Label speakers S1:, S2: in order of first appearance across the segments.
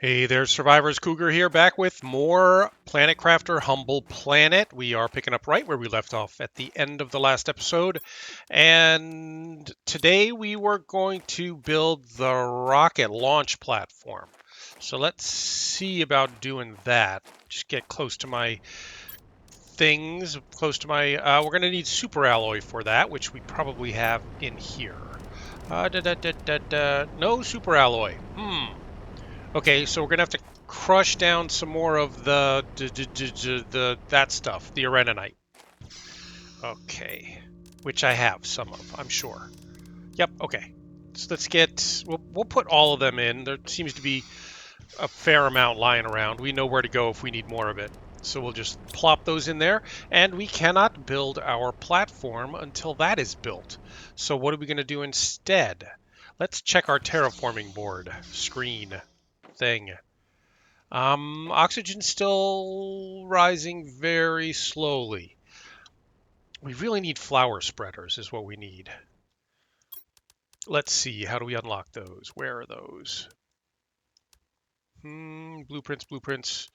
S1: Hey there, Survivors. Cougar here, back with more Planet Crafter Humble Planet. We are picking up right where we left off at the end of the last episode. And today we were going to build the rocket launch platform. So let's see about doing that. Just get close to my things, close to my... we're going to need super alloy for that, which we probably have in here. No super alloy. Okay, so we're gonna have to crush down some more of the that stuff, the arenanite. Okay, which I have some of, I'm sure. Yep. Okay. So let's get. We'll put all of them in. There seems to be a fair amount lying around. We know where to go if we need more of it. So we'll just plop those in there, and we cannot build our platform until that is built. So what are we going to do instead? Let's check our terraforming board screen thing. Oxygen's still rising very slowly. We really need flower spreaders is what we need. Let's see, how do we unlock those? Where are those? Blueprints.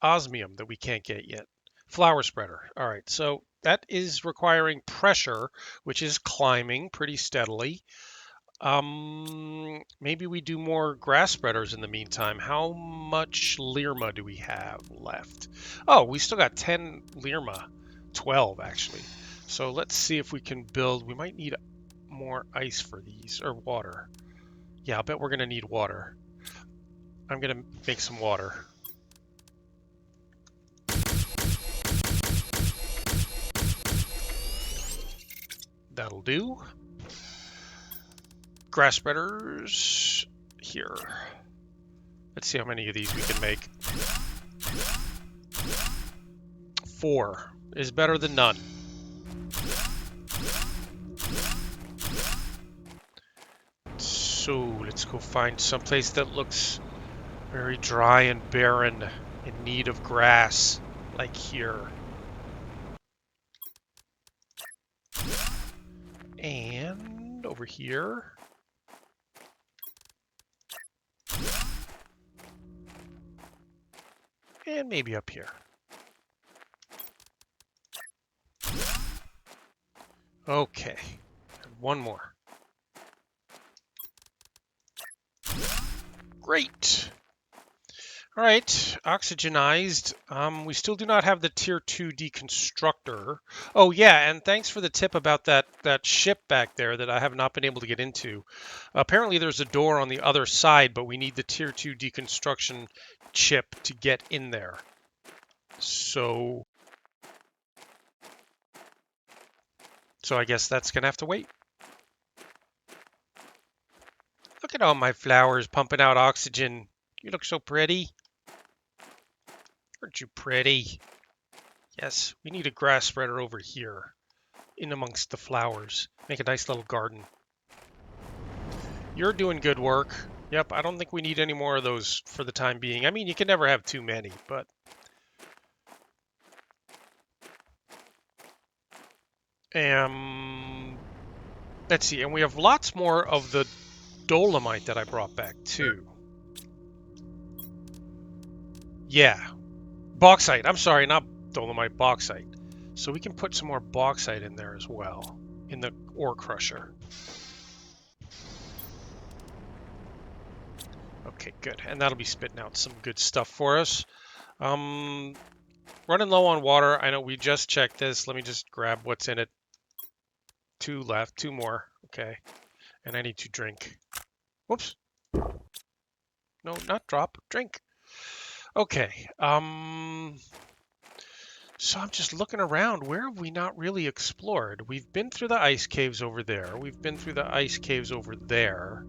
S1: Osmium that we can't get yet. Flower spreader. All right, so that is requiring pressure, which is climbing pretty steadily. Maybe we do more grass spreaders in the meantime. How much Lirma do we have left? Oh, we still got 10 Lirma. 12, actually. So let's see if we can build. We might need more ice for these, or water. Yeah, I bet we're going to need water. I'm going to make some water. That'll do. Grass spreaders here. Let's see how many of these we can make. 4 is better than none. So let's go find someplace that looks very dry and barren, in need of grass, like here. And over here. And maybe up here. Okay, and one more. Great. All right, oxygenized. We still do not have the tier 2 deconstructor. Oh yeah, and thanks for the tip about that ship back there that I have not been able to get into. Apparently there's a door on the other side, but we need the tier 2 deconstruction chip to get in there. So I guess that's gonna have to wait. Look at all my flowers pumping out oxygen. You look so pretty. Aren't you pretty? Yes, we need a grass spreader over here, in amongst the flowers. Make a nice little garden. You're doing good work. Yep, I don't think we need any more of those for the time being. I mean, you can never have too many, but... let's see, and we have lots more of the dolomite that I brought back, too. Yeah, bauxite. I'm sorry, not dolomite, bauxite. So we can put some more bauxite in there as well, in the ore crusher. Okay, good. And that'll be spitting out some good stuff for us. Running low on water. I know we just checked this. Let me just grab what's in it. 2 left, 2 more. Okay. And I need to drink. Whoops. No, not drop. Drink. Okay. So I'm just looking around. Where have we not really explored? We've been through the ice caves over there. We've been through the ice caves over there.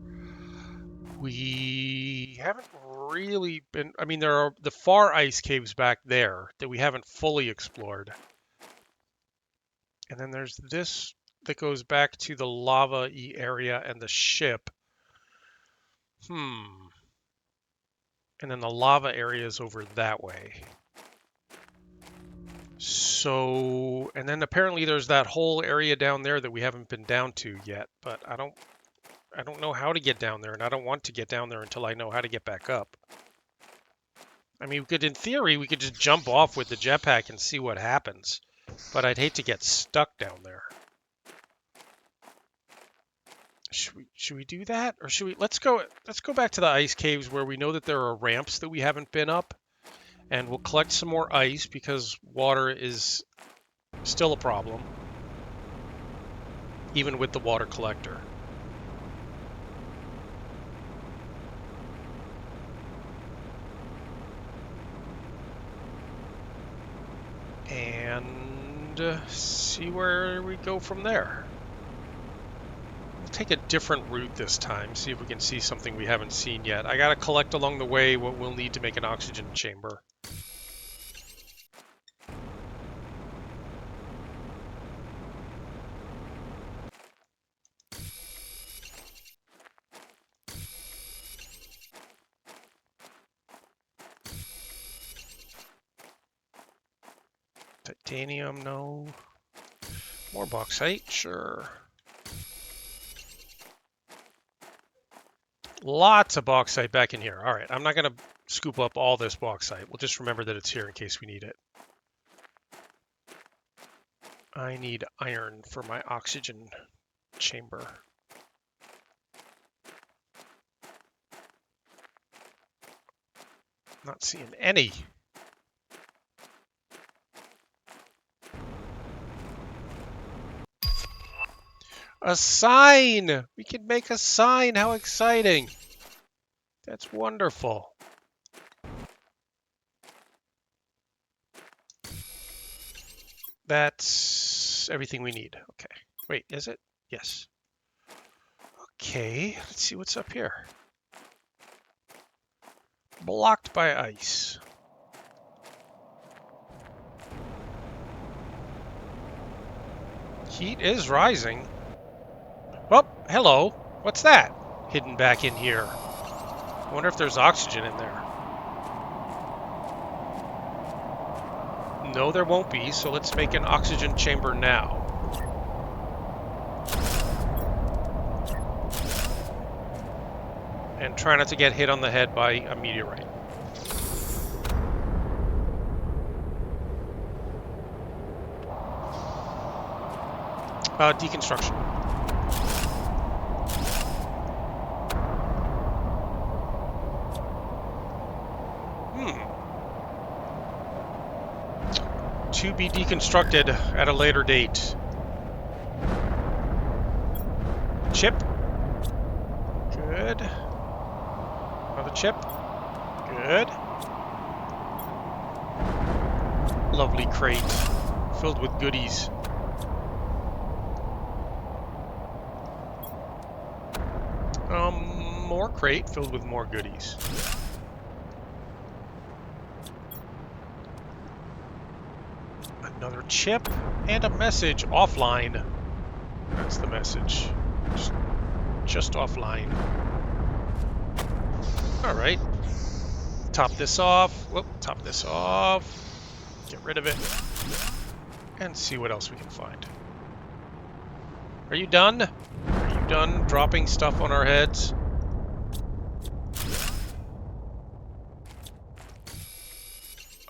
S1: We haven't really been... I mean, there are the far ice caves back there that we haven't fully explored. And then there's this that goes back to the lava-y area and the ship. And then the lava area is over that way. So, and then apparently there's that whole area down there that we haven't been down to yet, but I don't I don't know how to get down there, and I don't want to get down there until I know how to get back up. I mean, in theory, we could just jump off with the jetpack and see what happens, but I'd hate to get stuck down there. Should we do that, or should we? Let's go back to the ice caves where we know that there are ramps that we haven't been up, and we'll collect some more ice because water is still a problem, even with the water collector. And see where we go from there. We'll take a different route this time, see if we can see something we haven't seen yet. I gotta collect along the way what we'll need to make an oxygen chamber. Titanium, no. More bauxite, sure. Lots of bauxite back in here. All right, I'm not going to scoop up all this bauxite. We'll just remember that it's here in case we need it. I need iron for my oxygen chamber. Not seeing any. A sign! We can make a sign! How exciting! That's wonderful. That's everything we need. Okay. Wait, is it? Yes. Okay, let's see what's up here. Blocked by ice. Heat is rising. Oh, hello. What's that? Hidden back in here. I wonder if there's oxygen in there. No, there won't be, so let's make an oxygen chamber now. And try not to get hit on the head by a meteorite. Deconstruction. To be deconstructed at a later date. Chip. Good. Another chip. Good. Lovely crate filled with goodies. More crate filled with more goodies. Another chip and a message offline. That's the message. Just offline. All right. Top this off. Whoop, top this off. Get rid of it. And see what else we can find. Are you done? Are you done dropping stuff on our heads?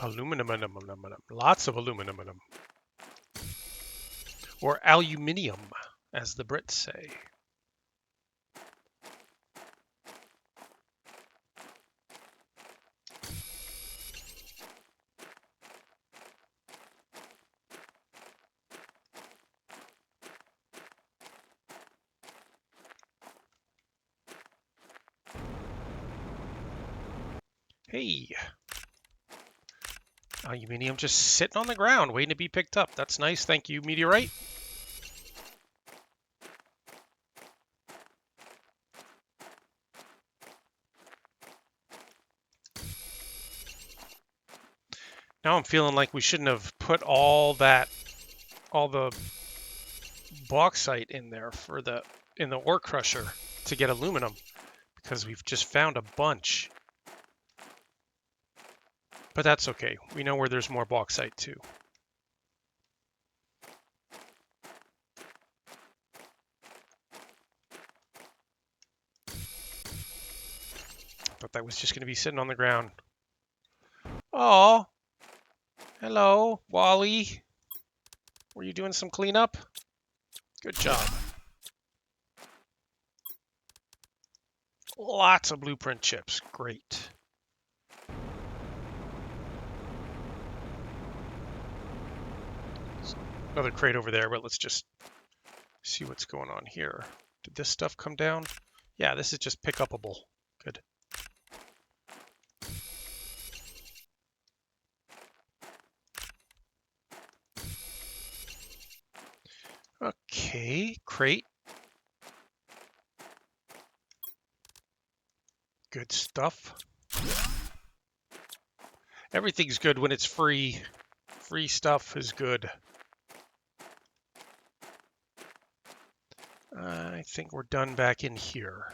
S1: Aluminum, lots of aluminum. Or aluminium, as the Brits say. Hey. Aluminium just sitting on the ground, waiting to be picked up. That's nice. Thank you, meteorite. Now I'm feeling like we shouldn't have put all the bauxite in there in the ore crusher to get aluminum, because we've just found a bunch. But that's okay. We know where there's more bauxite too. Thought that was just going to be sitting on the ground. Oh, hello, Wally. Were you doing some cleanup? Good job. Lots of blueprint chips. Great. Another crate over there, but let's just see what's going on here. Did this stuff come down? Yeah, this is just pick-upable. Good. Okay, crate. Good stuff. Everything's good when it's free. Free stuff is good. I think we're done back in here.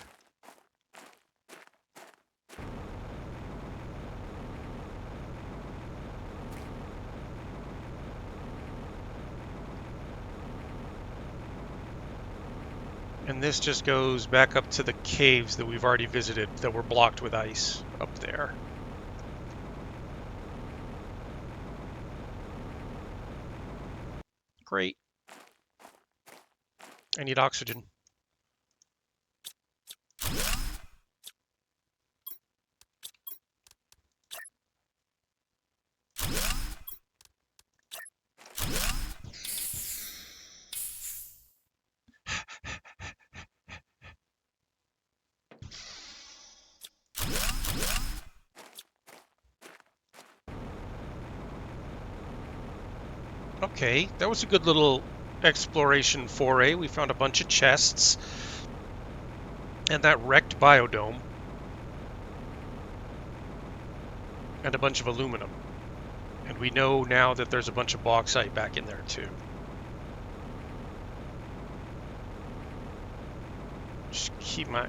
S1: And this just goes back up to the caves that we've already visited that were blocked with ice up there. Great. I need oxygen. Okay, that was a good little exploration foray. We found a bunch of chests and that wrecked biodome and a bunch of aluminum. And we know now that there's a bunch of bauxite back in there too. Just keep my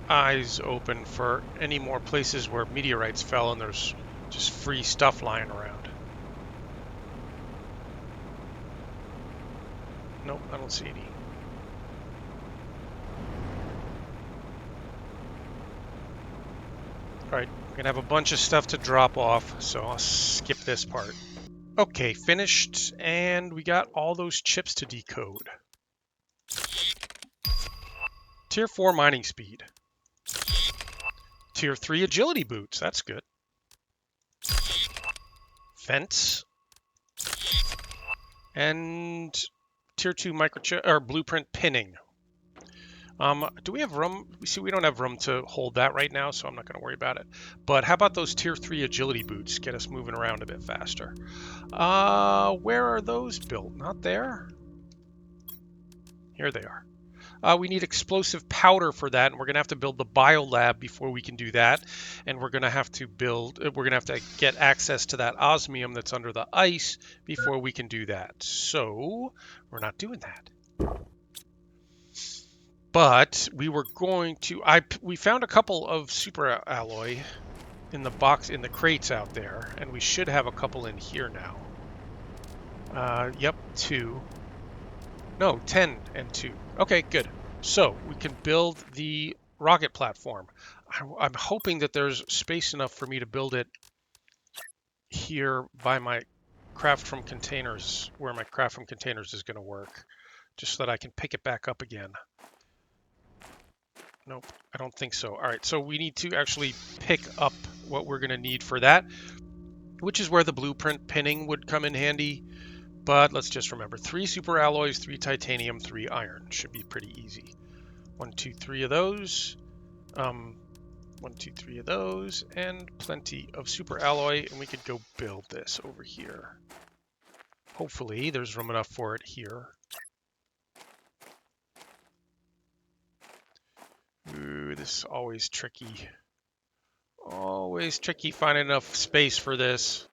S1: eyes open for any more places where meteorites fell and there's just free stuff lying around. Nope, I don't see any. Alright, we're gonna have a bunch of stuff to drop off, so I'll skip this part. Okay, finished, and we got all those chips to decode. Tier 4 mining speed. Tier 3 agility boots, that's good. Fence. And Tier 2 microchip or blueprint pinning. Do we have room? See, we don't have room to hold that right now, so I'm not going to worry about it. But how about those Tier 3 agility boots? Get us moving around a bit faster. Where are those built? Not there? Here they are. We need explosive powder for that, and we're going to have to build the biolab before we can do that. And we're going to have to get access to that osmium that's under the ice before we can do that. So we're not doing that. But we were going to, we found a couple of super alloy in the box, in the crates out there, and we should have a couple in here now. Yep, 2. No, 10 and 2. Okay, good. So we can build the rocket platform. I'm hoping that there's space enough for me to build it here by my craft from containers, where my craft from containers is going to work, just so that I can pick it back up again. Nope, I don't think so. All right, so we need to actually pick up what we're going to need for that, which is where the blueprint pinning would come in handy. But let's just remember, 3 super alloys, 3 titanium, 3 iron. Should be pretty easy. 1, 2, 3 of those. 1, 2, 3 of those, and plenty of super alloy, and we could go build this over here. Hopefully, there's room enough for it here. Ooh, this is always tricky. Always tricky finding enough space for this.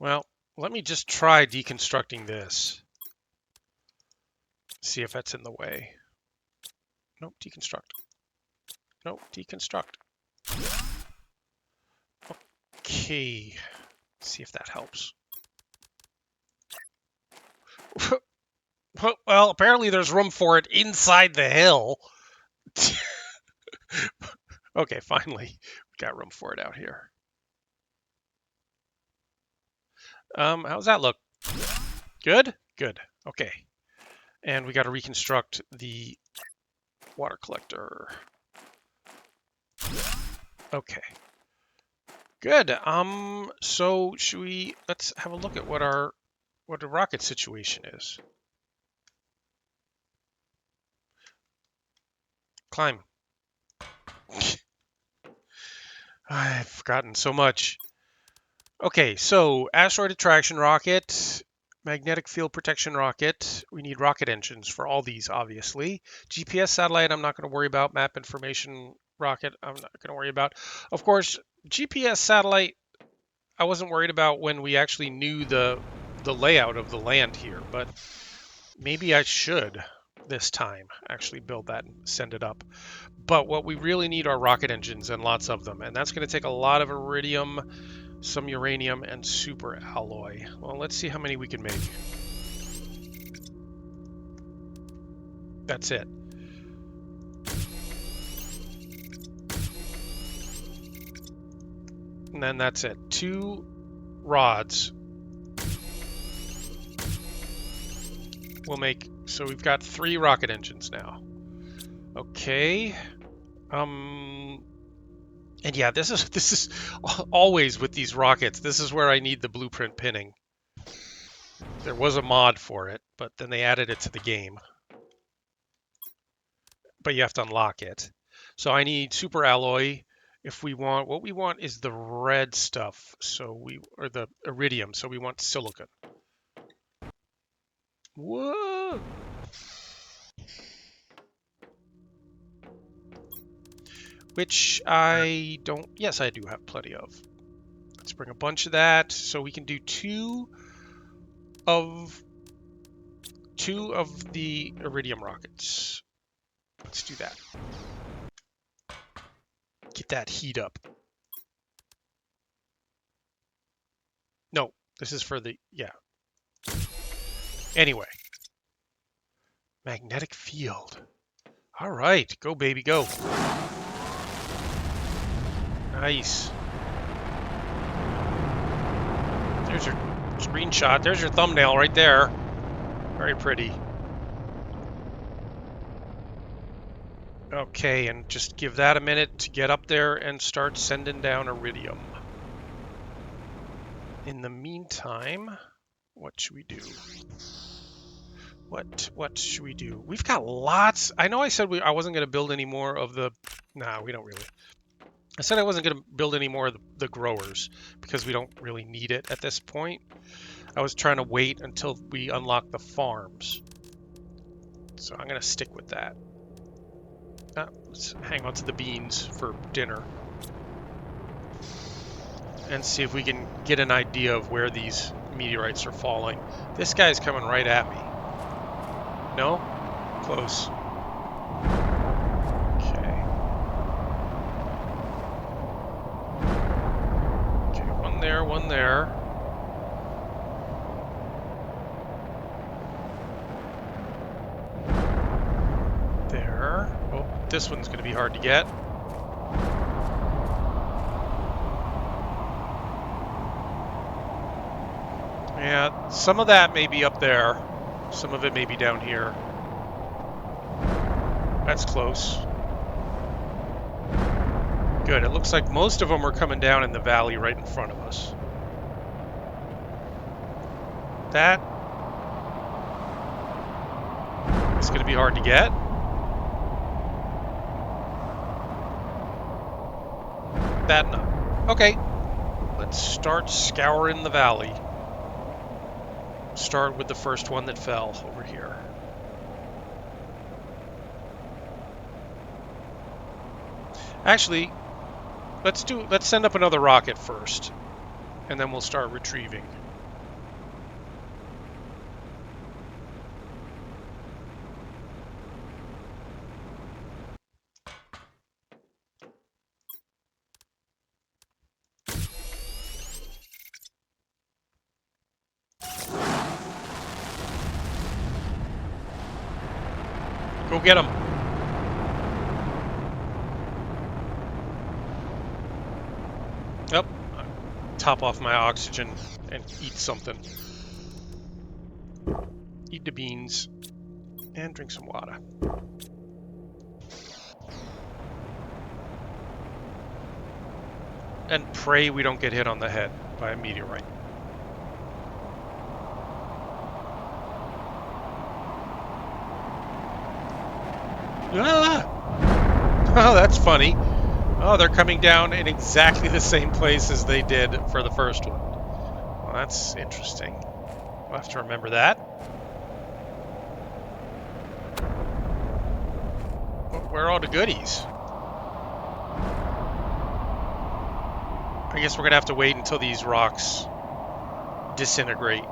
S1: Well, let me just try deconstructing this. See if that's in the way. Nope, deconstruct. Nope, deconstruct. Okay, see if that helps. Well, apparently there's room for it inside the hill. Okay, finally, we got room for it out here. How's that look? Good? Good. Okay. And we got to reconstruct the water collector. Okay. Good. So should we, let's have a look at what the rocket situation is. Climb. I've forgotten so much. Okay, so asteroid attraction rocket, magnetic field protection rocket. We need rocket engines for all these, obviously. GPS satellite, I'm not going to worry about. Map information rocket, I'm not going to worry about. Of course, GPS satellite, I wasn't worried about when we actually knew the layout of the land here, but maybe I should this time actually build that and send it up. But what we really need are rocket engines and lots of them, and that's going to take a lot of iridium, some uranium, and super alloy. Well, let's see how many we can make. That's it. And then that's it. 2 rods will make, so we've got 3 rocket engines now. Okay. And yeah, this is always with these rockets. This is where I need the blueprint pinning. There was a mod for it, but then they added it to the game. But you have to unlock it. So I need super alloy. If we want, what we want is the red stuff. Or the iridium. So we want silicon. Whoa! Which I don't, yes, I do have plenty of. Let's bring a bunch of that. So we can do 2 of the iridium rockets. Let's do that. Get that heat up. No, this is for the, yeah. Anyway. Magnetic field. All right, go baby, go. Nice. There's your screenshot. There's your thumbnail right there. Very pretty. Okay, and just give that a minute to get up there and start sending down iridium. In the meantime, what should we do? What should we do? We've got lots. I know I said I wasn't going to build any more of the... Nah, we don't really. I said I wasn't going to build any more of the growers because we don't really need it at this point. I was trying to wait until we unlock the farms. So I'm going to stick with that. Let's hang on to the beans for dinner. And see if we can get an idea of where these meteorites are falling. This guy's coming right at me. No? Close. Okay. Okay, one there, one there. There. Oh, this one's going to be hard to get. Yeah, some of that may be up there. Some of it may be down here. That's close. Good. It looks like most of them are coming down in the valley right in front of us. That is going to be hard to get. That no. Okay. Let's start scouring the valley. Start with the first one that fell over here. Actually, let's send up another rocket first, and then we'll start retrieving. Go get him. Yep. Top off my oxygen and eat something. Eat the beans and drink some water. And pray we don't get hit on the head by a meteorite. Ah! Oh, that's funny. Oh, they're coming down in exactly the same place as they did for the first one. Well, that's interesting. We'll have to remember that. Where are all the goodies? I guess we're going to have to wait until these rocks disintegrate.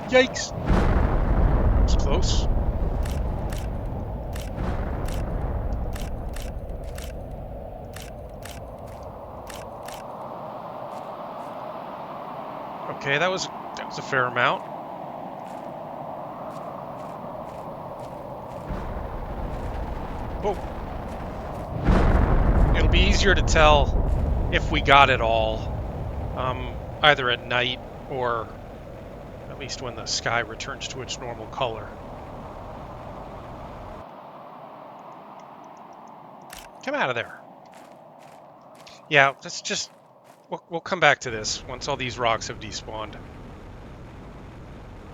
S1: Yikes! It's close. Okay, that was a fair amount. Oh. It'll be easier to tell if we got it all, either at night or at least when the sky returns to its normal color. Come out of there. Yeah, let's just... We'll come back to this once all these rocks have despawned.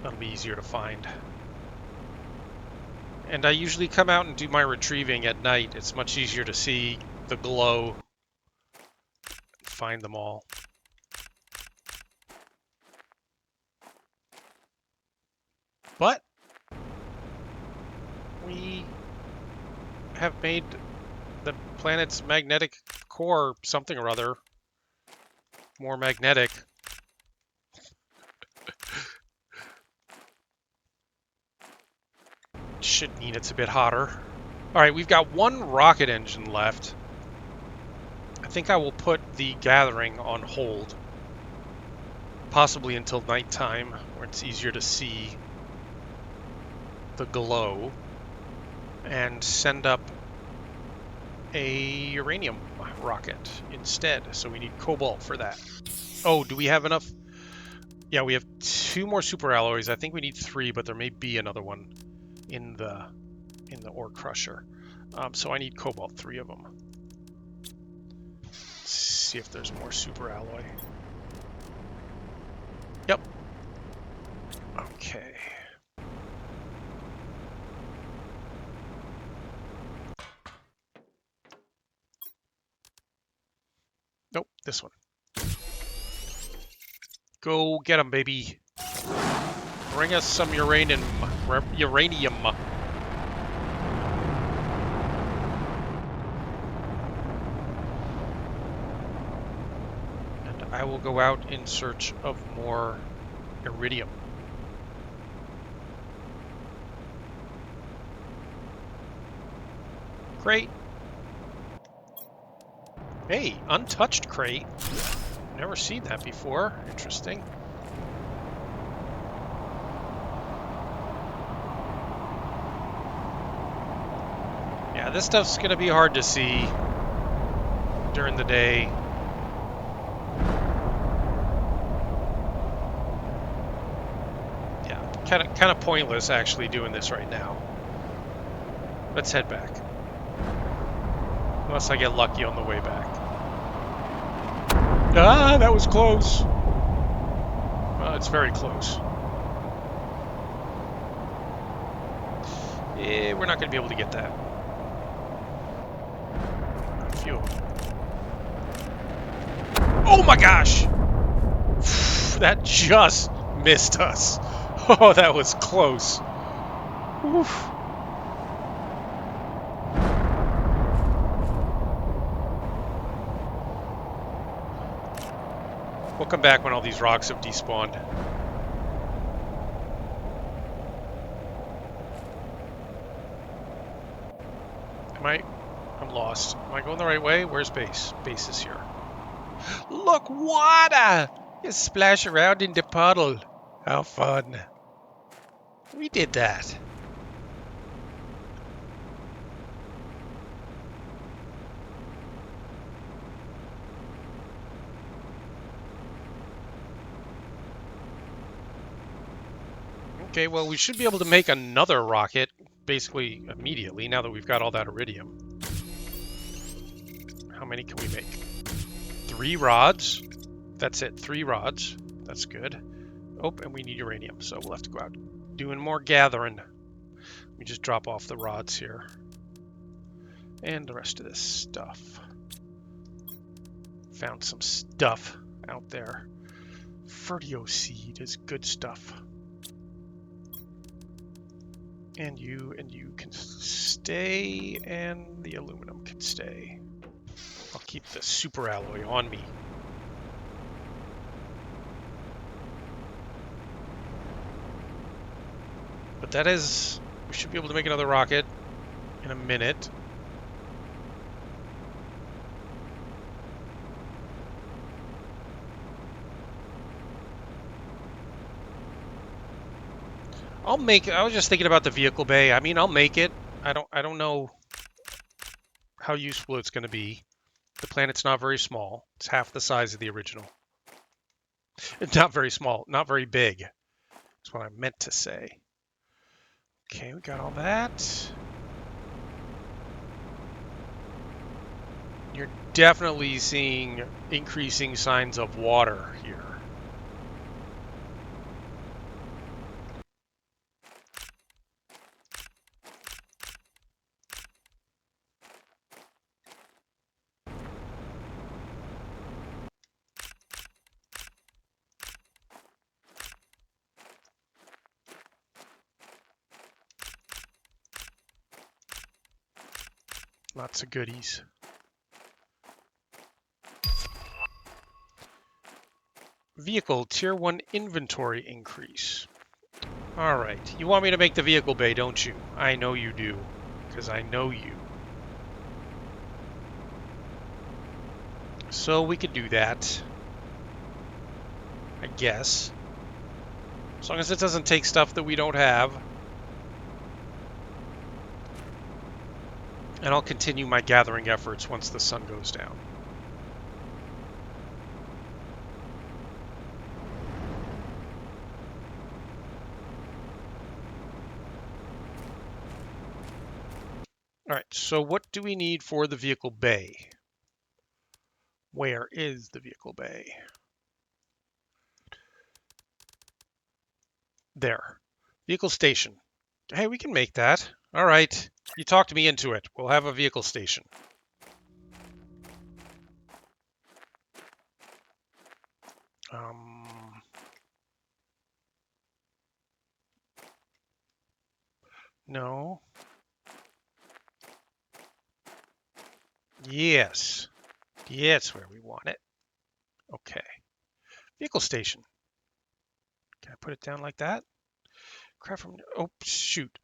S1: That'll be easier to find. And I usually come out and do my retrieving at night. It's much easier to see the glow. Find them all. But we have made the planet's magnetic core something or other more magnetic. Should mean it's a bit hotter. All right, we've got one rocket engine left. I think I will put the gathering on hold, possibly until nighttime, where it's easier to see the glow, and send up a uranium rocket instead. So we need cobalt for that. Oh, do we have enough? Yeah, we have 2 more super alloys. I think we need 3, but there may be another one in the ore crusher. So I need cobalt, 3 of them. Let's see if there's more super alloy. Yep. Okay. Nope, this one. Go get them, baby. Bring us some uranium. And I will go out in search of more iridium. Crate. Hey, untouched crate. Never seen that before. Interesting. Yeah, this stuff's gonna be hard to see during the day. Yeah, kind of pointless actually doing this right now. Let's head back. Unless I get lucky on the way back. Ah, that was close. Well, it's very close. Yeah, we're not going to be able to get that. Phew. Oh my gosh! That just missed us. Oh, that was close. Oof. We'll come back when all these rocks have despawned. I'm lost. Am I going the right way? Where's base? Base is here. Look, water! You splash around in the puddle. How fun. We did that. Okay, well, we should be able to make another rocket basically immediately now that we've got all that iridium. How many can we make? 3 rods. That's it, 3 rods. That's good. Oh, and we need uranium, so we'll have to go out doing more gathering. Let me just drop off the rods here. And the rest of this stuff. Found some stuff out there. Fertio seed is good stuff. And you can stay, and the aluminum can stay. I'll keep the super alloy on me. But that is, we should be able to make another rocket in a minute. I was just thinking about the vehicle bay. I mean, I'll make it. I don't know how useful it's going to be. The planet's not very small. It's half the size of the original. It's not very small, not very big. That's what I meant to say. Okay, we got all that. You're definitely seeing increasing signs of water here. Lots of goodies. Vehicle Tier 1 inventory increase. Alright, you want me to make the vehicle bay, don't you? I know you do, because I know you. So we could do that. I guess. As long as it doesn't take stuff that we don't have. And I'll continue my gathering efforts once the sun goes down. Alright, so what do we need for the vehicle bay? Where is the vehicle bay? There. Vehicle station. Hey, we can make that. Alright, you talked me into it. We'll have a vehicle station. No. Yes. Yes, where we want it. Okay. Vehicle station. Can I put it down like that? Craft from... Oh, shoot.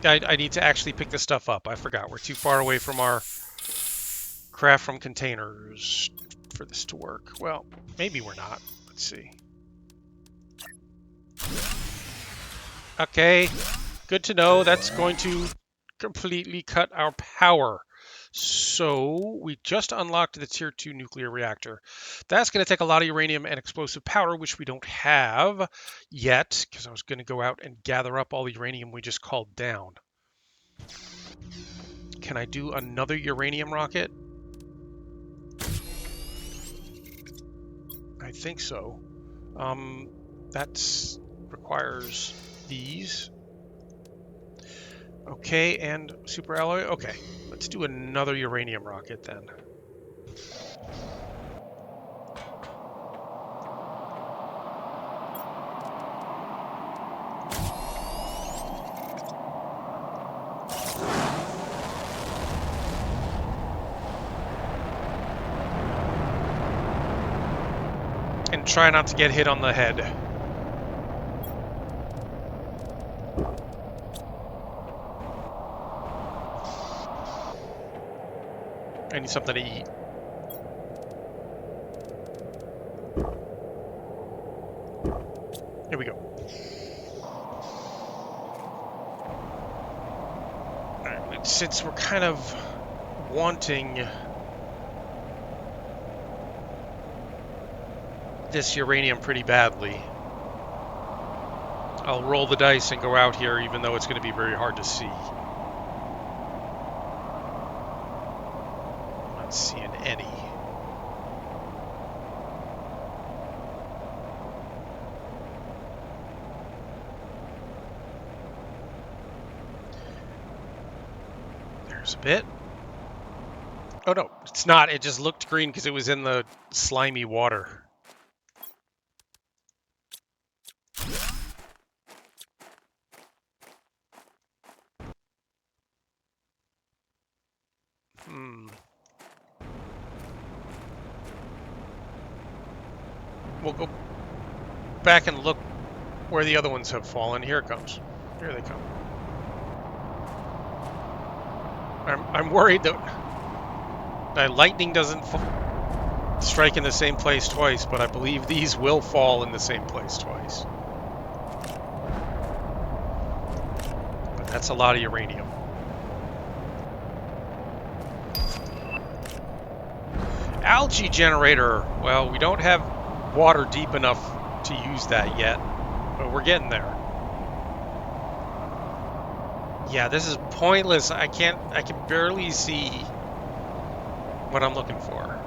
S1: I need to actually pick this stuff up. I forgot. We're too far away from our craft from containers for this to work. Well, maybe we're not. Let's see. Okay. Good to know. That's going to completely cut our power. So we just unlocked the Tier 2 nuclear reactor. That's going to take a lot of uranium and explosive powder, which we don't have yet, because I was going to go out and gather up all the uranium we just called down. Can I do another uranium rocket? I think so. That requires these. Okay, and super alloy. Okay, let's do another uranium rocket then. And try not to get hit on the head. I need something to eat. Here we go. Alright, since we're kind of wanting this uranium pretty badly, I'll roll the dice and go out here, even though it's going to be very hard to see. I'm not seeing any. There's a bit. Oh no, it's not. It just looked green because it was in the slimy water. We'll go back and look where the other ones have fallen. Here it comes. Here they come. I'm worried that lightning doesn't strike in the same place twice, but I believe these will fall in the same place twice. But that's a lot of uranium. Algae generator. Well, we don't have water deep enough to use that yet, but we're getting there. Yeah, this is pointless. I can barely see what I'm looking for.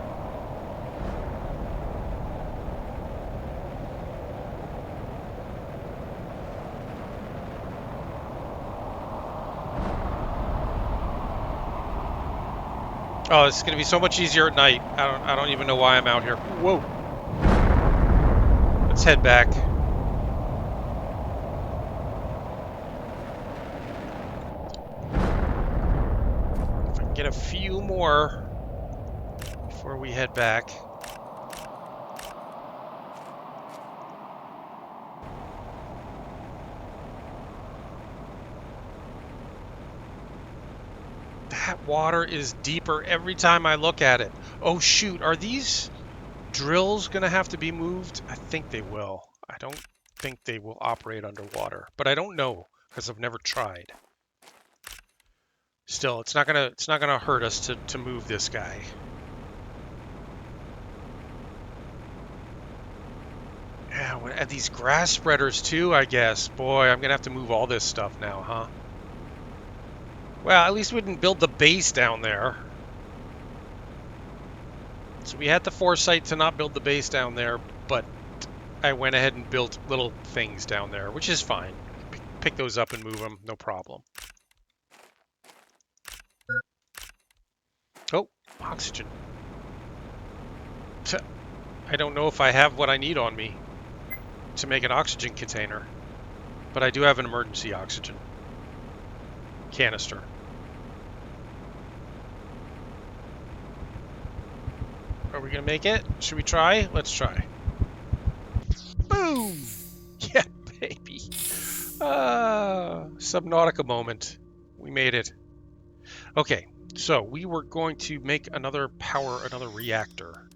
S1: Oh, it's gonna be so much easier at night. I don't even know why I'm out here. Whoa. Let's head back. If I can get a few more before we head back. That water is deeper every time I look at it. Oh shoot, are these drills gonna have to be moved? I think they will. I don't think they will operate underwater, but I don't know because I've never tried. Still, it's not gonna hurt us to move this guy. Yeah, and these grass spreaders too, I guess. Boy, I'm gonna have to move all this stuff now, huh? Well, at least we didn't build the base down there. So we had the foresight to not build the base down there, but I went ahead and built little things down there, which is fine. Pick those up and move them, no problem. Oh, oxygen. I don't know if I have what I need on me to make an oxygen container, but I do have an emergency oxygen canister. Are we gonna make it? Should we try? Let's try. Boom! Yeah, baby. Subnautica moment. We made it. Okay, so we were going to make another reactor.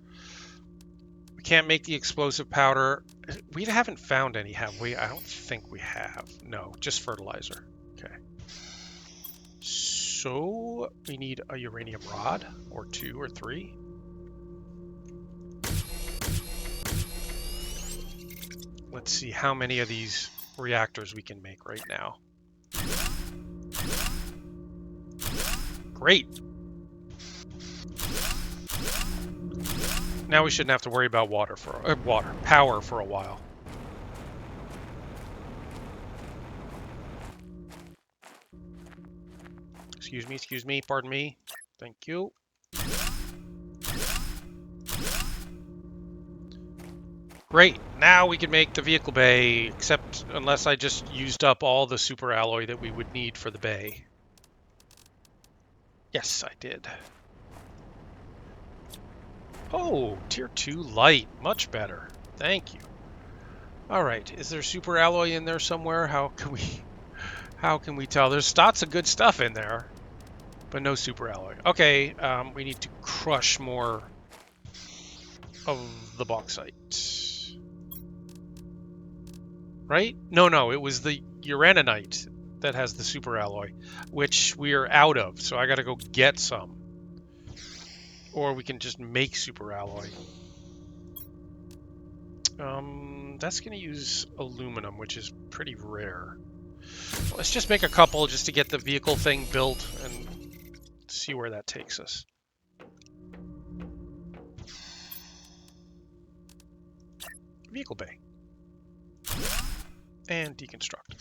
S1: We can't make the explosive powder. We haven't found any, have we? I don't think we have. No, just fertilizer. Okay. So we need a uranium rod, or 2 or 3. Let's see how many of these reactors we can make right now. Great. Now we shouldn't have to worry about power for a while. Excuse me, pardon me. Thank you. Great, now we can make the vehicle bay, except unless I just used up all the super alloy that we would need for the bay. Yes, I did. Oh, tier 2 light, much better. Thank you. All right, is there super alloy in there somewhere? How can we tell? There's lots of good stuff in there, but no super alloy. Okay, we need to crush more of the bauxite. right? No, it was the uraninite that has the super alloy, which we're out of, so I gotta go get some. Or we can just make super alloy. That's gonna use aluminum, which is pretty rare. Let's just make a couple just to get the vehicle thing built and see where that takes us. Vehicle bay. And deconstruct.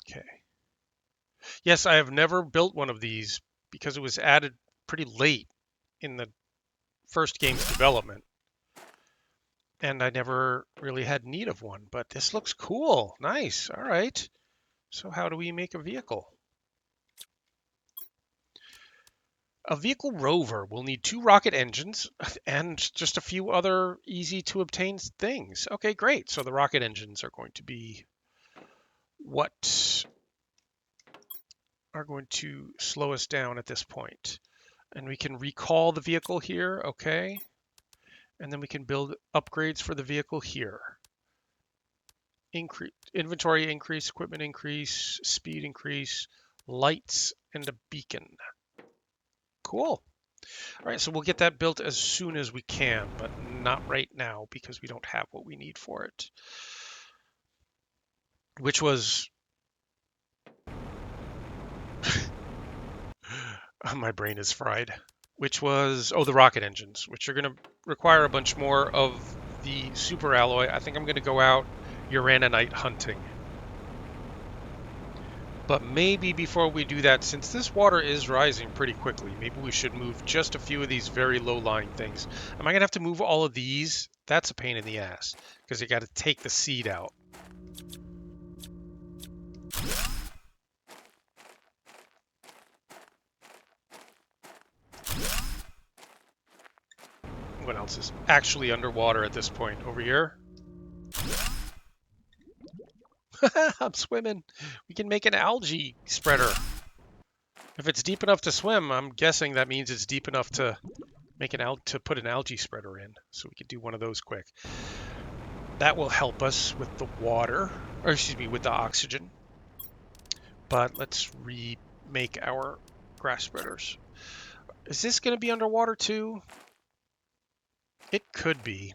S1: Okay. Yes, I have never built one of these because it was added pretty late in the first game's development. And I never really had need of one, but this looks cool. Nice. All right. So how do we make a vehicle? A vehicle rover will need 2 rocket engines and just a few other easy to obtain things. Okay, great. So the rocket engines are going to be what are going to slow us down at this point. And we can recall the vehicle here, okay? And then we can build upgrades for the vehicle here. Inventory increase, equipment increase, speed increase, lights, and a beacon. Cool. All right, so we'll get that built as soon as we can, but not right now because we don't have what we need for it. Which was... my brain is fried. Which was, the rocket engines, which are going to require a bunch more of the super alloy. I think I'm going to go out uraninite hunting. But maybe before we do that, since this water is rising pretty quickly, maybe we should move just a few of these very low-lying things. Am I going to have to move all of these? That's a pain in the ass, because you got to take the seed out. What else is actually underwater at this point? Over here? I'm swimming. We can make an algae spreader. If it's deep enough to swim, I'm guessing that means it's deep enough to make to put an algae spreader in. So we could do one of those quick. That will help us with the water, or excuse me, with the oxygen. But let's remake our grass spreaders. Is this going to be underwater too? It could be.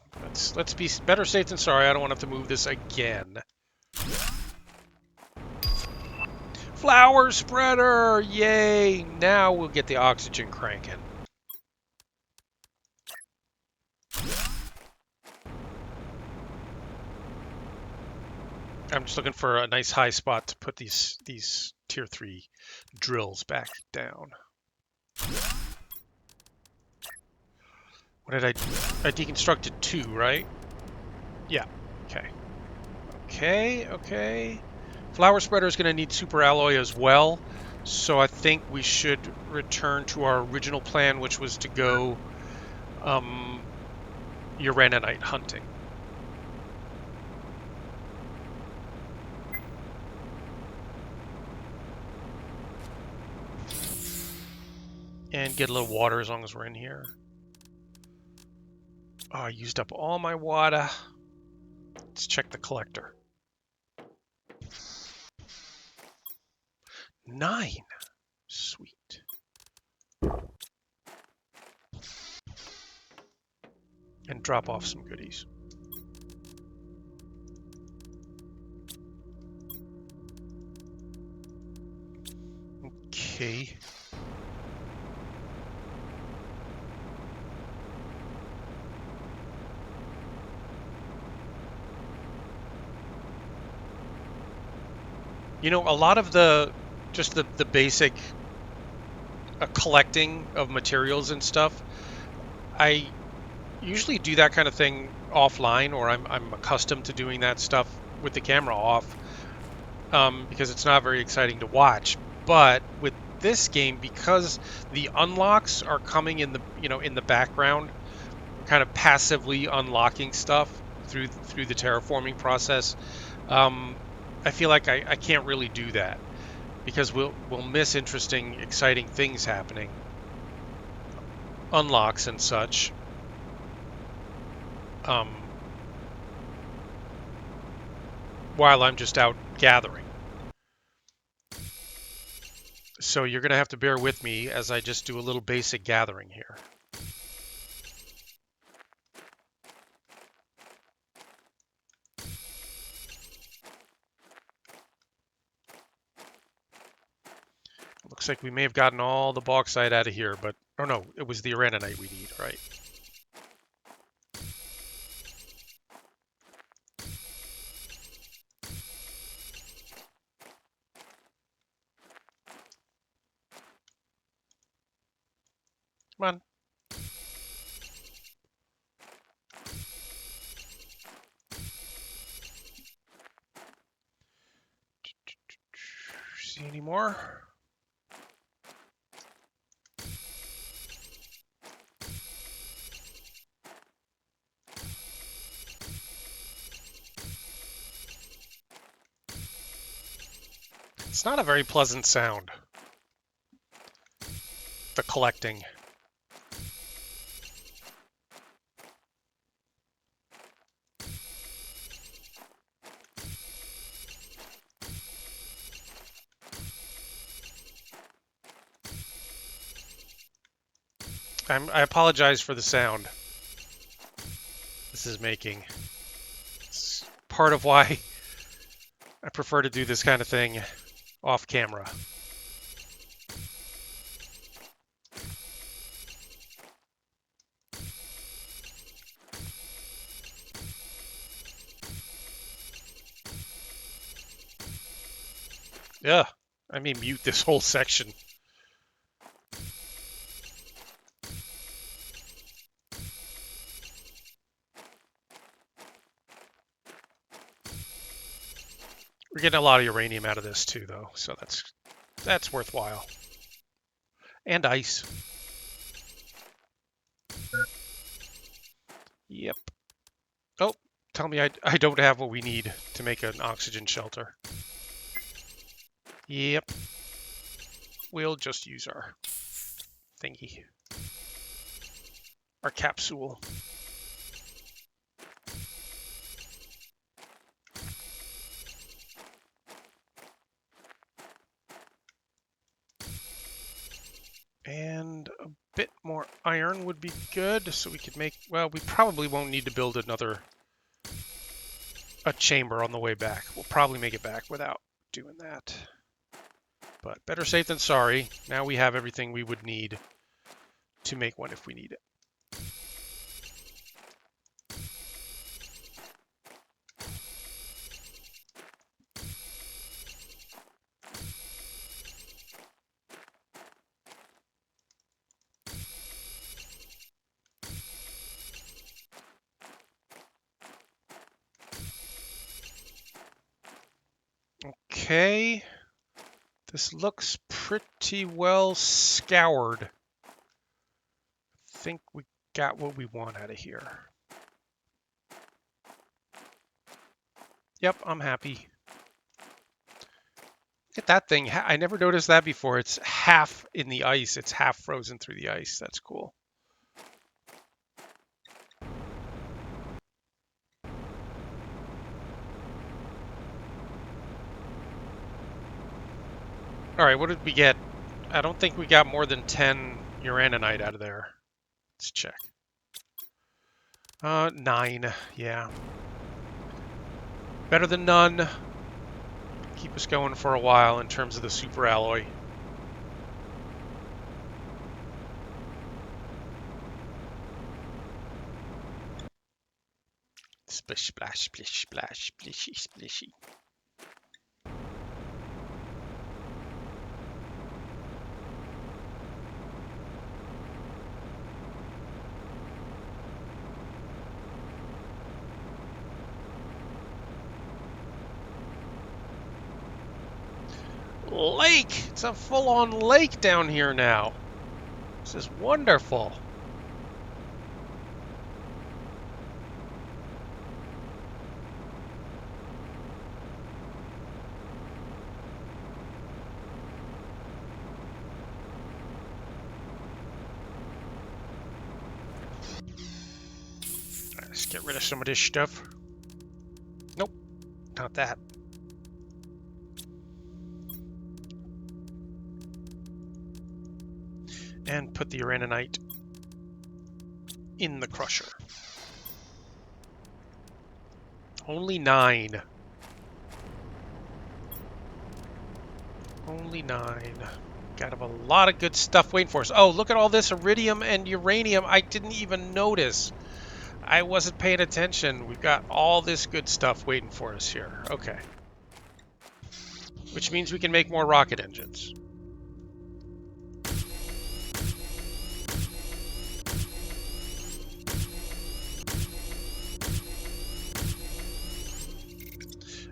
S1: Let's be better safe than sorry. I don't want to have to move this again. Flower spreader! Yay! Now we'll get the oxygen cranking. I'm just looking for a nice high spot to put these tier 3 drills back down. What did I do? I deconstructed 2, right? Yeah. Okay. Flower spreader is going to need super alloy as well. So I think we should return to our original plan, which was to go uraninite hunting. And get a little water as long as we're in here. Oh, I used up all my water. Let's check the collector. 9. Sweet. And drop off some goodies. Okay. You know, a lot of the basic collecting of materials and stuff, I usually do that kind of thing offline, or I'm accustomed to doing that stuff with the camera off, because it's not very exciting to watch. But with this game, because the unlocks are coming in the background, kind of passively unlocking stuff through the terraforming process, I feel like I can't really do that because we'll miss interesting, exciting things happening, unlocks and such. While I'm just out gathering. So you're going to have to bear with me as I just do a little basic gathering here. Looks like we may have gotten all the bauxite out of here, but... Oh no, it was the uraninite we need, right? Come on. See any more? It's not a very pleasant sound, the collecting. I apologize for the sound this is making. It's part of why I prefer to do this kind of thing off camera. Yeah, I may mute this whole section. We're getting a lot of uranium out of this too, though, so that's worthwhile. And ice. Yep. Oh, tell me I don't have what we need to make an oxygen shelter. Yep. We'll just use our thingy. Our capsule. And a bit more iron would be good, so we could make... Well, we probably won't need to build a chamber on the way back. We'll probably make it back without doing that. But better safe than sorry. Now we have everything we would need to make one if we need it. Okay. This looks pretty well scoured. I think we got what we want out of here. Yep, I'm happy. Look at that thing. I never noticed that before. It's half in the ice. It's half frozen through the ice. That's cool. All right, what did we get? I don't think we got more than 10 uraninite out of there. Let's check. 9, yeah. Better than none. Keep us going for a while in terms of the super alloy. Splish, splash, splish, splash, splishy, splishy. Lake! It's a full-on lake down here now. This is wonderful. Let's get rid of some of this stuff. Nope, not that. And put the uraninite in the crusher. Only 9. Only 9. Got a lot of good stuff waiting for us. Oh, look at all this iridium and uranium. I didn't even notice. I wasn't paying attention. We've got all this good stuff waiting for us here. Okay. Which means we can make more rocket engines.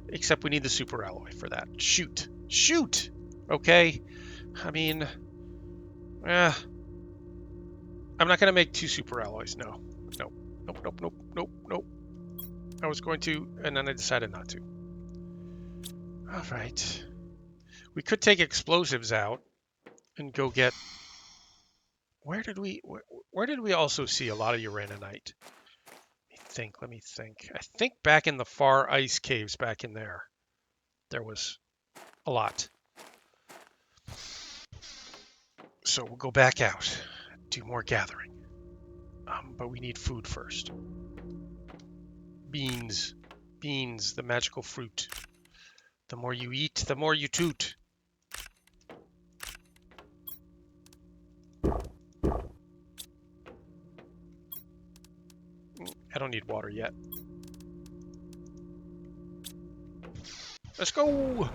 S1: Except we need the super alloy for that. Shoot. Shoot! Okay. I mean, I'm not going to make 2 super alloys. No. Nope. Nope, nope, nope, nope, nope. I was going to, and then I decided not to. All right. We could take explosives out and go get... Where did we also see a lot of uraninite? Let me think. I think back in the far ice caves back in there, there was a lot. So we'll go back out, do more gathering. But we need food first. Beans. Beans, the magical fruit. The more you eat, the more you toot. I don't need water yet. Let's go!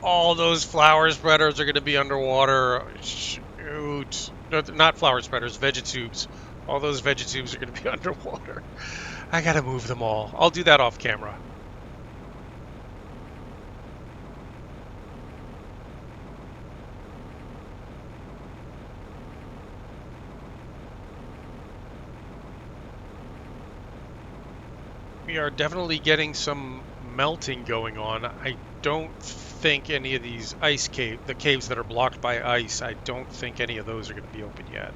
S1: All those flower spreaders are going to be underwater. Shoot. No, not flower spreaders, vegetubes. All those vegetubes are going to be underwater. I got to move them all. I'll do that off camera. We are definitely getting some melting going on. I don't think any of these the caves that are blocked by ice, I don't think any of those are going to be open yet.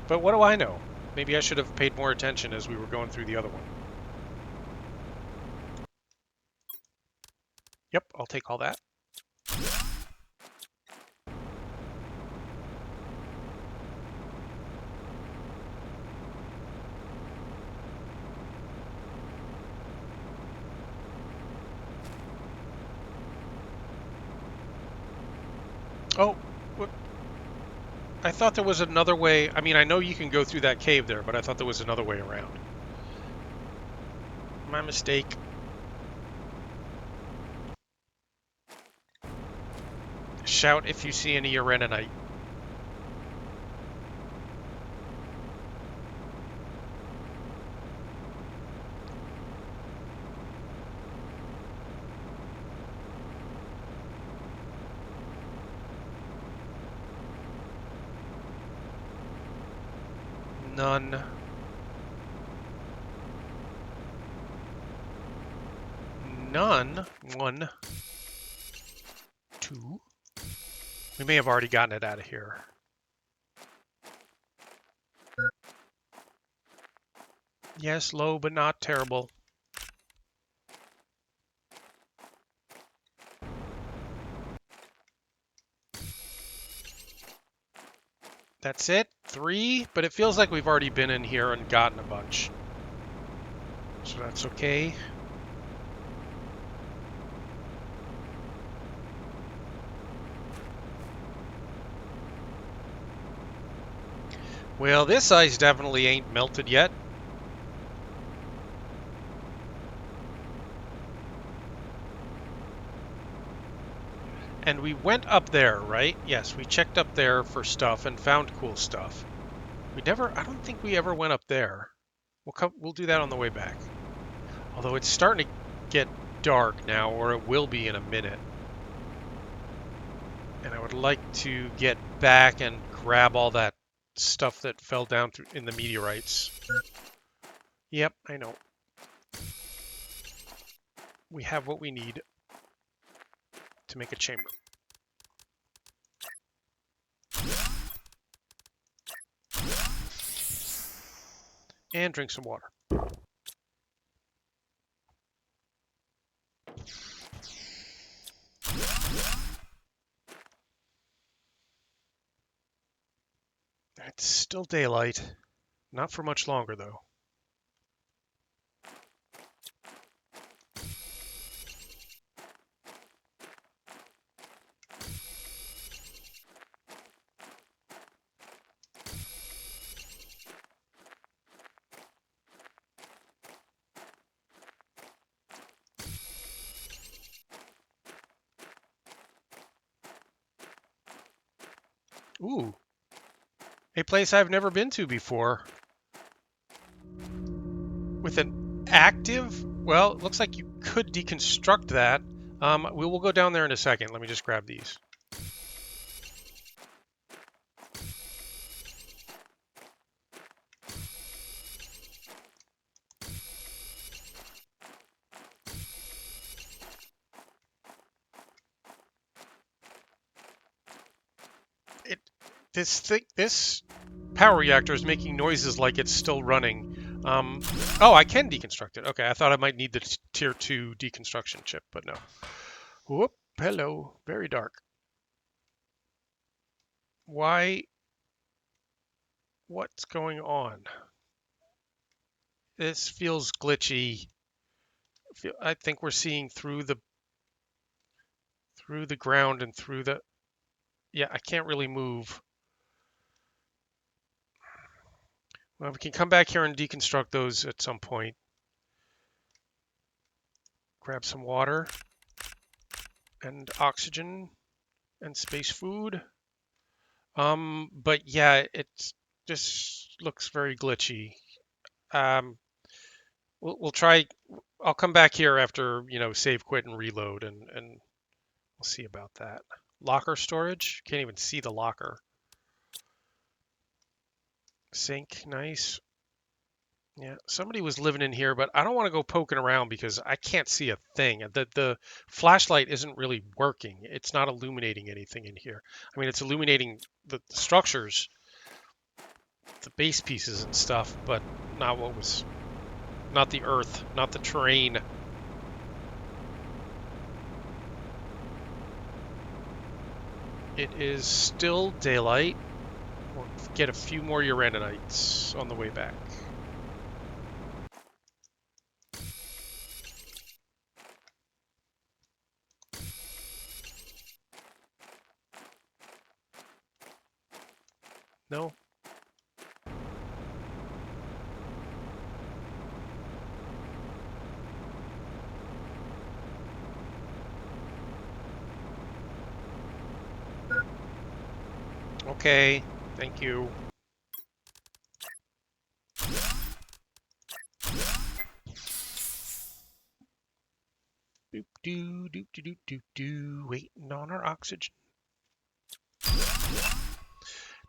S1: But what do I know? Maybe I should have paid more attention as we were going through the other one. Yep, I'll take all that. Oh, I thought there was another way. I mean, I know you can go through that cave there, but I thought there was another way around. My mistake. Shout if you see any uraninite. None. None. 1, 2. We may have already gotten it out of here. Yes, low, but not terrible. That's it? 3? But it feels like we've already been in here and gotten a bunch. So that's okay. Well, this ice definitely ain't melted yet. And we went up there, right? Yes, we checked up there for stuff and found cool stuff. I don't think we ever went up there. We'll do that on the way back. Although it's starting to get dark now, or it will be in a minute. And I would like to get back and grab all that stuff that fell down in the meteorites. Yep, I know. We have what we need. to make a chamber. And drink some water. It's still daylight. Not for much longer, though. Ooh. A place I've never been to before. With an active, well, it looks like you could deconstruct that. We will go down there in a second. Let me just grab these. This power reactor is making noises like it's still running. Oh, I can deconstruct it. Okay, I thought I might need the tier 2 deconstruction chip, but no. Whoop, hello, very dark. Why? What's going on? This feels glitchy. I think we're seeing through the ground and through the... Yeah, I can't really move. Well, we can come back here and deconstruct those at some point. Grab some water and oxygen and space food. But yeah, it just looks very glitchy. We'll try. I'll come back here after, save, quit, and reload, and we'll see about that. Locker storage. Can't even see the locker. Sink, nice. Yeah, somebody was living in here, but I don't want to go poking around because I can't see a thing. The flashlight isn't really working. It's not illuminating anything in here. I mean, it's illuminating the structures, the base pieces and stuff, but not the earth, not the terrain. It is still daylight. We'll get a few more Uraninites on the way back. No? Okay, thank you. Doop doo doop doo doop doop doo. Waiting on our oxygen.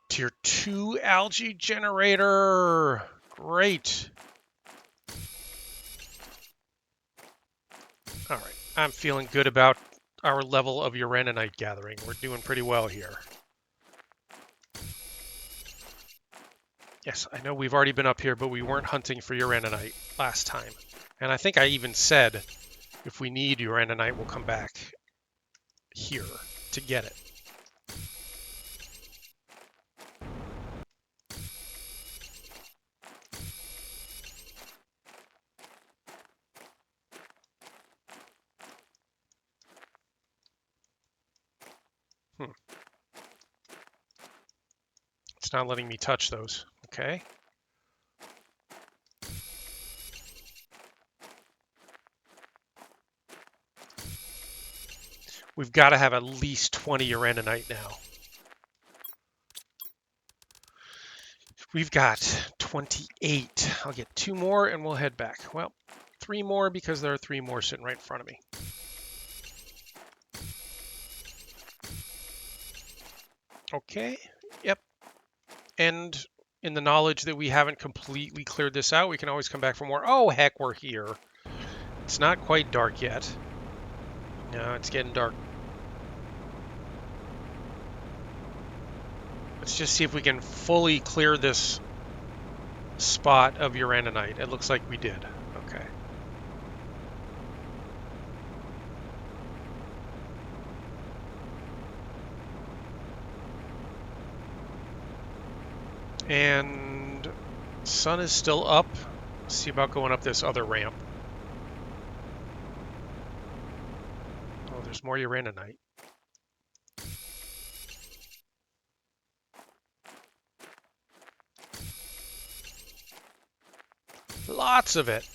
S1: Tier 2 algae generator. Great. All right, I'm feeling good about our level of Uraninite gathering. We're doing pretty well here. Yes, I know we've already been up here, but we weren't hunting for Uraninite last time. And I think I even said, if we need Uraninite, we'll come back here to get it. It's not letting me touch those. Okay. We've got to have at least 20 Uraninite now. We've got 28. I'll get 2 more and we'll head back. Well, 3 more because there are 3 more sitting right in front of me. Okay, yep. And in the knowledge that we haven't completely cleared this out, we can always come back for more. Oh, heck, we're here. It's not quite dark yet. No, it's getting dark Let's just see if we can fully clear this spot of uraninite. It looks like we did. Okay. And sun is still up. Let's see about going up this other ramp. Oh, there's more uraninite. Lots of it.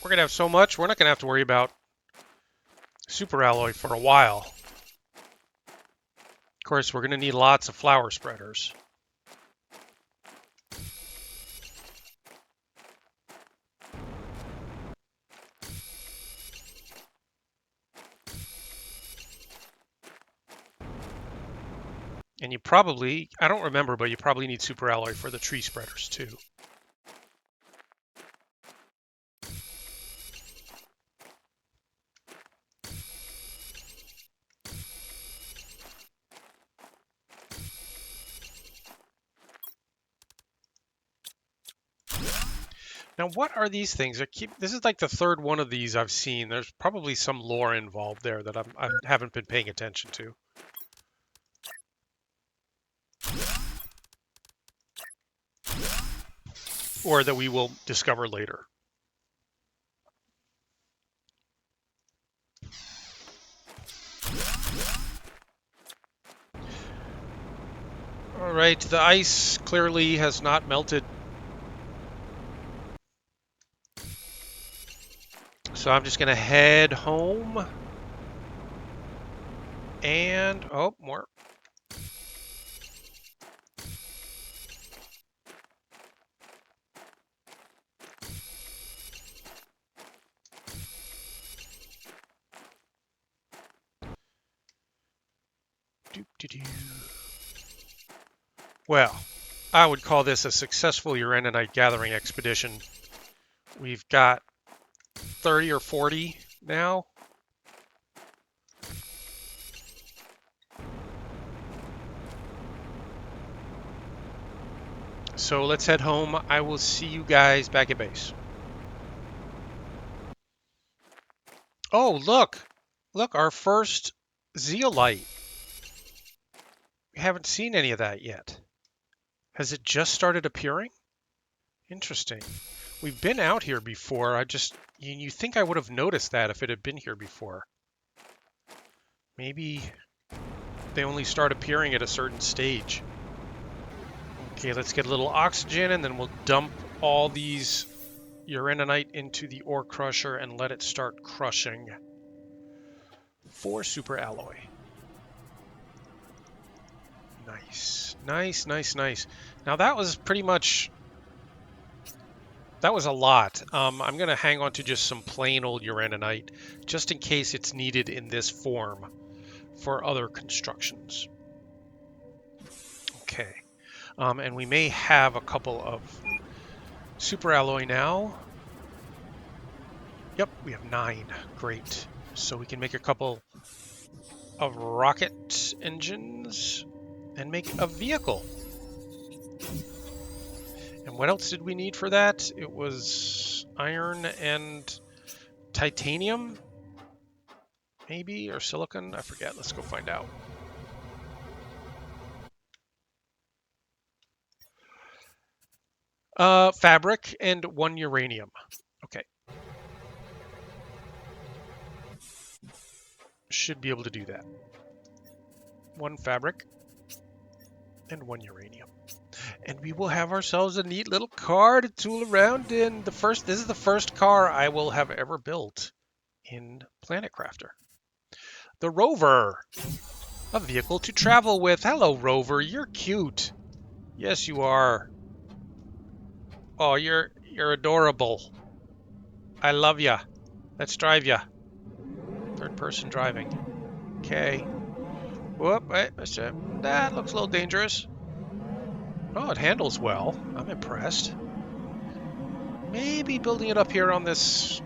S1: We're going to have so much, we're not going to have to worry about super alloy for a while. Of course, we're going to need lots of flower spreaders. And you probably, I don't remember, but you probably need super alloy for the tree spreaders too. Now, what are these things? This is like the third one of these I've seen. There's probably some lore involved there that I haven't been paying attention to. Or that we will discover later. All right, the ice clearly has not melted. So I'm just going to head home. And, oh, more. Well, I would call this a successful uraninite gathering expedition. We've got 30 or 40 now. So let's head home. I will see you guys back at base. Oh, look! Look, our first zeolite. We haven't seen any of that yet. Has it just started appearing? Interesting. We've been out here before. You think I would have noticed that if it had been here before. Maybe they only start appearing at a certain stage. Okay, let's get a little oxygen and then we'll dump all these uraninite into the ore crusher and let it start crushing for super alloy. Nice, nice, nice, nice. Now that was pretty much, that was a lot. I'm going to hang on to just some plain old uraninite just in case it's needed in this form for other constructions. Okay. And we may have a couple of super alloy now. Yep, we have 9. Great. So we can make a couple of rocket engines and make a vehicle. And what else did we need for that? It was iron and titanium, maybe, or silicon. I forget. Let's go find out. Fabric and 1 uranium. Okay. Should be able to do that. 1 fabric and 1 uranium. And we will have ourselves a neat little car to tool around in. This is the first car I will have ever built in Planet Crafter. The Rover. A vehicle to travel with. Hello, Rover. You're cute. Yes, you are. Oh, you're adorable. I love ya. Let's drive ya. Third person driving. Okay. Whoop, wait, that looks a little dangerous. Oh, it handles well. I'm impressed. Maybe building it up here on this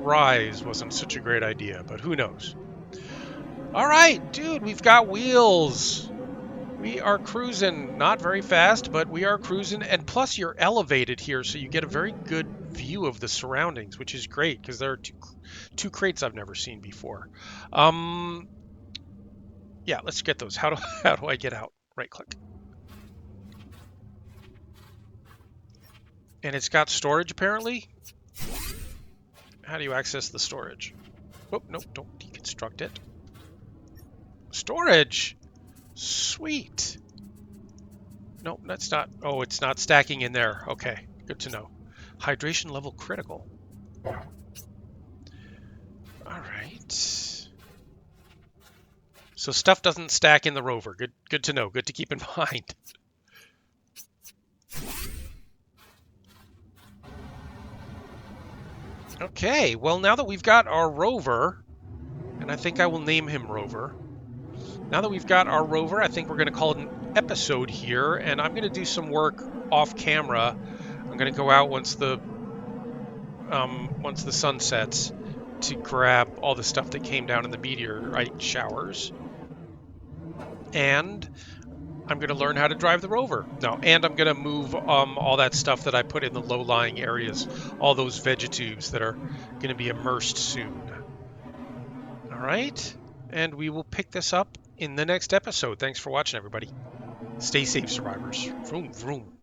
S1: rise wasn't such a great idea, but who knows? All right, dude, we've got wheels. We are cruising, not very fast, but we are cruising. And plus, you're elevated here, so you get a very good view of the surroundings, which is great because there are two crates I've never seen before. Yeah, let's get those. How do I get out? Right click. And it's got storage apparently. How do you access the storage? Oh, no, don't deconstruct it. Storage. Sweet. No, that's not. Oh, it's not stacking in there. Okay, good to know. Hydration level critical. All right. So stuff doesn't stack in the rover. Good to know. Good to keep in mind. Okay, well, now that we've got our rover, and I think I will name him Rover. Now that we've got our rover, I think we're going to call it an episode here, and I'm going to do some work off camera. I'm going to go out once the sun sets to grab all the stuff that came down in the meteorite showers, and I'm going to learn how to drive the rover. No, and I'm going to move all that stuff that I put in the low-lying areas, all those vegetubes that are going to be immersed soon. All right, and we will pick this up in the next episode. Thanks for watching, everybody. Stay safe, survivors. Vroom, vroom.